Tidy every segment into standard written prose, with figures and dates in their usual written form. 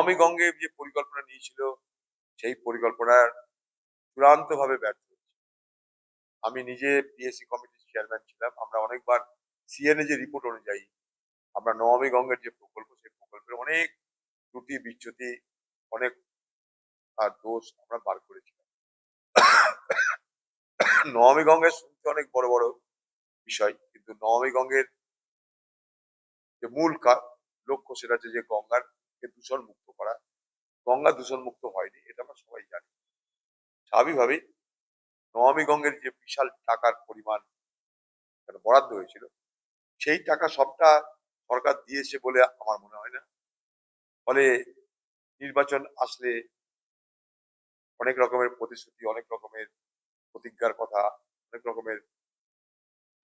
নমামি গঙ্গে যে পরিকল্পনা নিয়েছিল সেই পরিকল্পনার চূড়ান্তভাবে ব্যর্থ হয়েছে। আমি নিজে পিএসসি কমিটির চেয়ারম্যান ছিলাম। আমরা অনেকবার সিএনএ যে রিপোর্ট অনুযায়ী আমরা নমামি গঙ্গের যে প্রকল্প সেই প্রকল্পের অনেক ত্রুটি বিচ্যুতি অনেক দোষ আমরা বার করেছিলাম। নমামি গঙ্গের শুনতে অনেক বড় বড় বিষয়, কিন্তু নমামি গঙ্গের যে মূল লক্ষ্য সেটা হচ্ছে যে গঙ্গাকে দূষণ মুক্ত করা। গঙ্গা দূষণ মুক্ত হয়নি, এটা আমরা সবাই জানি। স্বাভাবিকভাবেই নমামি গঙ্গের যে বিশাল টাকার পরিমাণ বরাদ্দ হয়েছিল সেই টাকা সবটা সরকার দিয়েছে বলে আমার মনে হয় না। ফলে নির্বাচন আসলে অনেক রকমের প্রতিশ্রুতি, অনেক রকমের প্রতিজ্ঞার কথা, অনেক রকমের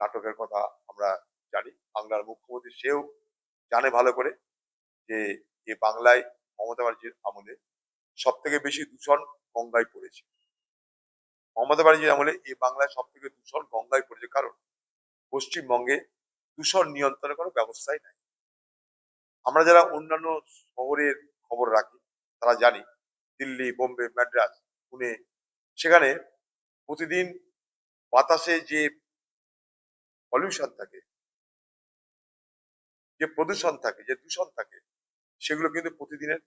নাটকের কথা আমরা জানি। বাংলার মুখ্যমন্ত্রী সেও জানে ভালো করে যে এ বাংলায় মমতা ব্যানার্জির আমলে সব থেকে বেশি দূষণ গঙ্গায় পড়েছে। মমতা ব্যানার্জির আমলে এ বাংলায় সব থেকে দূষণ গঙ্গায় পড়েছে, কারণ পশ্চিমবঙ্গে দূষণ নিয়ন্ত্রণের কোনো ব্যবস্থাই নাই। আমরা যারা অন্যান্য শহরের খবর রাখি তারা জানি দিল্লি, বোম্বে, ম্যাড্রাস, পুনে, সেখানে প্রতিদিন বাতাসে যে পলিউশন থাকে, যে প্রদূষণ থাকে, যে দূষণ থাকে, সেগুলো কিন্তু প্রতিদিনের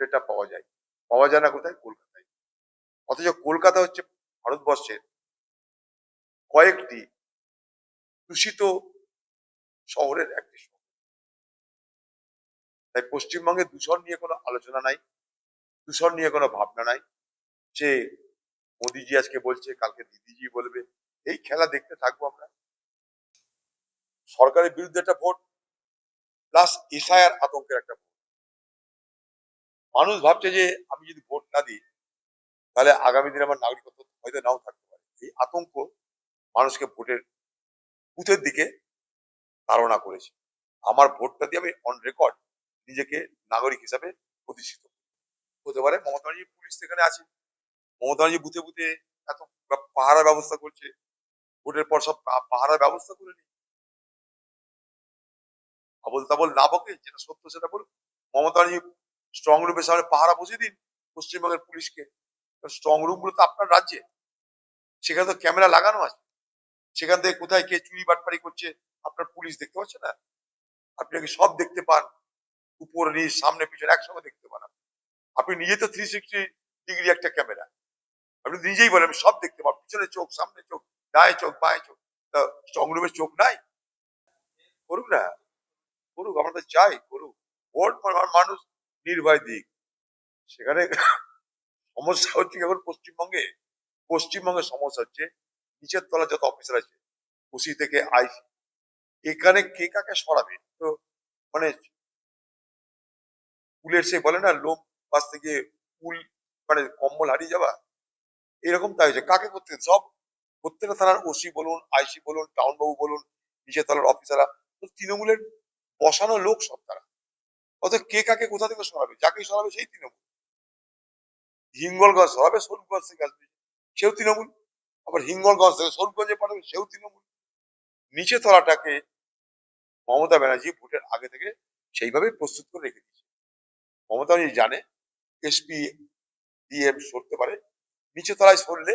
ডেটা পাওয়া যায়। পাওয়া যায় না কোথায়? কলকাতায়। অথচ কলকাতা হচ্ছে ভারতবর্ষের কয়েকটি দূষিত শহরের একটি শহর। তাই পশ্চিমবঙ্গে দূষণ নিয়ে কোনো আলোচনা নাই, দূষণ নিয়ে কোনো ভাবনা নাই। যে মোদিজি আজকে বলছে, কালকে দিদিজি বলবে, এই খেলা দেখতে থাকবো আমরা। সরকারের বিরুদ্ধে একটা ভোট প্লাস এসআইআর আতঙ্কের একটা ভোট। মানুষ ভাবছে যে আমি যদি ভোট না দিই তাহলে আগামী দিনে আমার নাগরিকত্ব হয়তো নাও থাকতে পারে। এই আতঙ্ক মানুষকে ভোটের বুথের দিকে ধারণা করেছে। আমার ভোটটা দিয়ে আমি অন রেকর্ড নিজেকে নাগরিক হিসাবে প্রতিষ্ঠিত হতে পারে। মমতা ব্যানার্জি পুলিশ সেখানে আছে, মমতা ব্যানার্জি বুথে বুথে এত পাহারা ব্যবস্থা করছে, ভোটের পর সব পাহারার ব্যবস্থা করে নি। আবল তাবল না বকে, যেটা সত্য সেটা বলুন। মমতা ব্যানার্জি স্ট্রং রুমের সামনে পাহারা বসিয়ে দিন পশ্চিমবঙ্গের পুলিশকে। স্ট্রং রুম গুলো তো আপনার রাজ্যে, সেখানে তো ক্যামেরা লাগানো আছে। সেখান থেকে কোথায় কে চুরি বাটপারি করছে আপনার পুলিশ দেখতে পাচ্ছে না? আপনি নাকি সব দেখতে পান, উপর নিচ সামনে পিছনে একসঙ্গে দেখতে পান। আপনি নিজে তো 360 ডিগ্রি একটা ক্যামেরা, আপনি নিজেই বলেন আমি সব দেখতে পান, পিছনে চোখ, সামনে চোখ, ডায়ে চোখ, বাঁয়ে চোখ। স্ট্রং রুমের চোখ নাই? করুক না, করুক, আমরা তো চাই করুক। ভোট মানুষ নির্ভয় দিক। সেখানে সমস্যা হচ্ছে এখন পশ্চিমবঙ্গের সমস্যা হচ্ছে নিচের তলা যত অফিসার আছে, ওসি থেকে আইসি, এখানে কে কাকে সরাবে? তো মানে কুলের সে বলে না লোম বাঁচতে গিয়ে কুল মানে কম্বল হারিয়ে যাওয়া, এরকম তাই হয়েছে। কাকে করতে সব প্রত্যেকটা থানার ওসি বলুন, আইসি বলুন, টাউন বাবু বলুন, নিচের তলার অফিসাররা তো তৃণমূলের বসানো লোক সব তারা। অতএব কে কাকে কোথা থেকে সরাবে? যাকেই সরাবে সেই তৃণমূল। হিঙ্গলগঞ্জ সরাবে স্বরূপগঞ্জ থেকে আসবে, সেও তৃণমূল। আবার হিঙ্গলগঞ্জ থেকে স্বরূপগঞ্জে পাঠাবে, সেও তৃণমূল। নিচে তলাটাকে মমতা ব্যানার্জি ভোটের আগে থেকে সেইভাবে প্রস্তুত করে রেখে দিয়েছে। মমতা ব্যানার্জি জানে এসপি ডিএম সরতে পারে, নিচে তলায় সরলে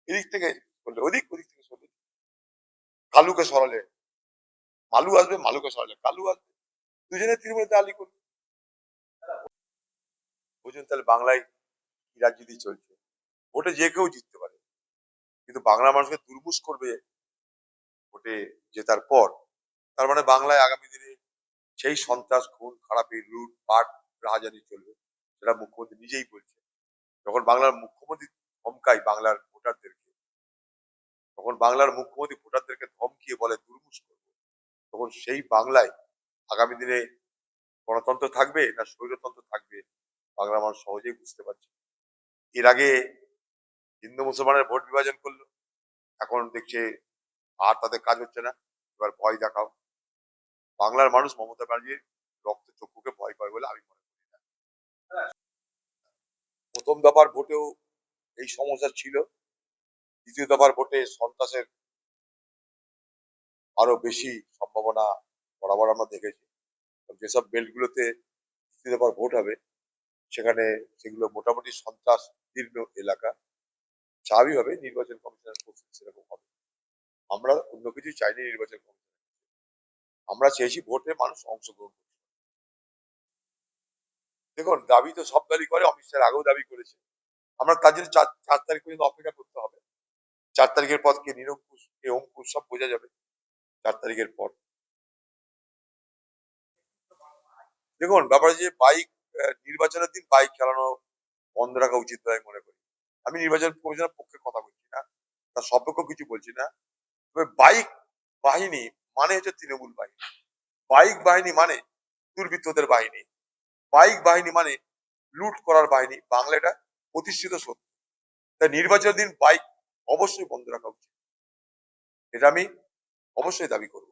এদিক থেকে সরলে ওদিক, ওদিক থেকে সরলে কালুকে সরালে মালু আসবে, মালুকে সরালে কালু আসবে, দুজনে তৃণমূলের দালালি করবে। বুঝুন তাহলে বাংলায় কি রাজনীতি চলছে। ভোটে যে কেউ জিততে পারে, কিন্তু বাংলা মানুষকে দুর্মুষ করবে ভোটে জেতার পর। তার মানে বাংলায় আগামী দিনে সেই সন্ত্রাস, খুন খারাপি, লুট পাট, রাহাজানি চলবে, সেটা মুখ্যমন্ত্রী নিজেই বলছে। যখন বাংলার মুখ্যমন্ত্রী ধমকায় বাংলার ভোটারদেরকে, তখন বাংলার মুখ্যমন্ত্রী ভোটারদেরকে ধমকিয়ে বলে দুর্মুষ করবে, তখন সেই বাংলায় আগামী দিনে গণতন্ত্র থাকবে না স্বৈরতন্ত্র থাকবে বাংলার মানুষ সহজেই বুঝতে পারছে। এর আগে হিন্দু মুসলমানের ভোট বিভাজন করলো, এখন দেখছে আর তাদের কাজ হচ্ছে না, এবার ভয় দেখাও। বাংলার মানুষ মমতা ব্যানার্জির রক্ত চক্ষুকে ভয় করে বলে আমি মনে করি না। প্রথম দফার ভোটেও এই সমস্যা ছিল, দ্বিতীয় দফার ভোটে সন্ত্রাসের আরো বেশি সম্ভাবনা বরাবর আমরা দেখেছি। যেসব বেল্ট গুলোতে দ্বিতীয় দফার ভোট হবে সেখানে সেগুলো মোটামুটি সন্ত্রাস দীর্ঘ এলাকা, স্বাভাবিকভাবে নির্বাচন কমিশনের প্রস্তুতি সেরকম হবে। আমরা অন্য কিছু চাইনি নির্বাচন কমিশন, আমরা চেয়েছি ভোটে মানুষ অংশগ্রহণ করুক। দেখুন, দাবি তো সব দলই করে, অমিত শাহ আগেও দাবি করেছে। আমরা তার জন্য 4 তারিখ পর্যন্ত অপেক্ষা করতে হবে। 4 তারিখের পর কে নিরঙ্কুশ কে অঙ্কুশ সব বোঝা যাবে 4 তারিখের পর। দেখুন, ব্যাপারে যে বাইক নির্বাচনের দিন বাইক চালানো বন্ধ রাখা উচিত বলে আমি মনে করি। আমি নির্বাচন কমিশনের পক্ষে কথা বলছি না, তার সপক্ষে কিছু বলছি না। তবে বাইক বাহিনী মানে হচ্ছে তৃণমূল বাহিনী, বাইক বাহিনী মানে দুর্বৃত্তদের বাহিনী, বাইক বাহিনী মানে লুট করার বাহিনী। বাংলা এটা প্রতিষ্ঠিত সত্য। তাই নির্বাচনের দিন বাইক অবশ্যই বন্ধ রাখা উচিত, এটা আমি অবশ্যই দাবি করব।